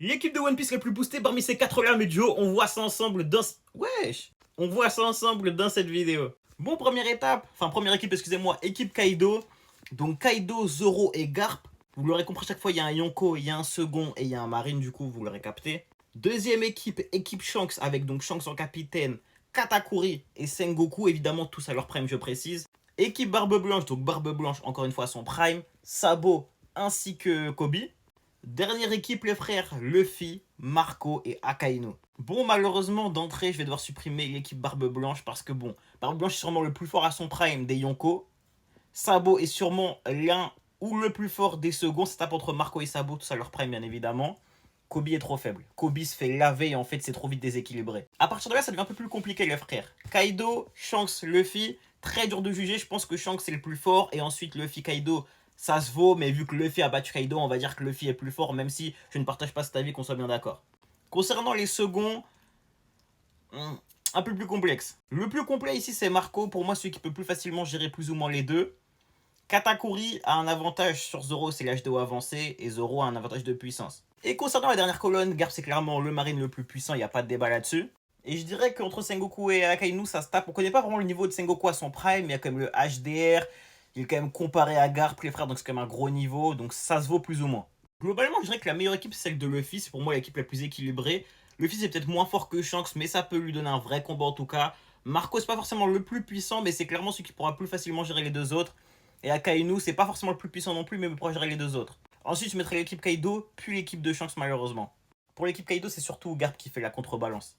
L'équipe de One Piece la plus boostée parmi ces 4 là, mes duos, on voit ça ensemble dans... Wesh. On voit ça ensemble dans cette vidéo. Bon, première étape, enfin première équipe, excusez-moi, équipe Kaido. Donc Kaido, Zoro et Garp. Vous l'aurez compris, chaque fois il y a un Yonko, il y a un second et il y a un Marine, du coup vous l'aurez capté. Deuxième équipe, équipe Shanks, avec donc Shanks en capitaine, Katakuri et Sengoku, évidemment tous à leur prime, je précise. Équipe Barbe Blanche, donc Barbe Blanche encore une fois à son prime, Sabo ainsi que Kobe. Dernière équipe, les frères Luffy, Marco et Akainu. Bon, malheureusement, d'entrée, je vais devoir supprimer l'équipe Barbe Blanche parce que, bon, Barbe Blanche est sûrement le plus fort à son prime des Yonko. Sabo est sûrement l'un ou le plus fort des seconds. Ça tape entre Marco et Sabo, tout ça leur prime, bien évidemment. Kobe est trop faible. Kobe se fait laver et en fait, c'est trop vite déséquilibré. À partir de là, ça devient un peu plus compliqué, les frères. Kaido, Shanks, Luffy, très dur de juger. Je pense que Shanks est le plus fort et ensuite Luffy, Kaido, ça se vaut, mais vu que Luffy a battu Kaido, on va dire que Luffy est plus fort, même si je ne partage pas cet avis, qu'on soit bien d'accord. Concernant les seconds, un peu plus complexe. Le plus complet ici, c'est Marco. Pour moi, celui qui peut plus facilement gérer plus ou moins les deux. Katakuri a un avantage sur Zoro, c'est l'HDO avancé, et Zoro a un avantage de puissance. Et concernant la dernière colonne, Garp c'est clairement le marine le plus puissant, il n'y a pas de débat là-dessus. Et je dirais qu'entre Sengoku et Akainu, ça se tape. On connaît pas vraiment le niveau de Sengoku à son prime, mais il y a quand même le HDR, il est quand même comparé à Garp, les frères, donc c'est quand même un gros niveau, donc ça se vaut plus ou moins. Globalement, je dirais que la meilleure équipe, c'est celle de Luffy, c'est pour moi l'équipe la plus équilibrée. Luffy, c'est peut-être moins fort que Shanks, mais ça peut lui donner un vrai combat en tout cas. Marco, c'est pas forcément le plus puissant, mais c'est clairement celui qui pourra plus facilement gérer les deux autres. Et Akainu, c'est pas forcément le plus puissant non plus, mais pourra gérer les deux autres. Ensuite, je mettrai l'équipe Kaido, puis l'équipe de Shanks, malheureusement. Pour l'équipe Kaido, c'est surtout Garp qui fait la contrebalance.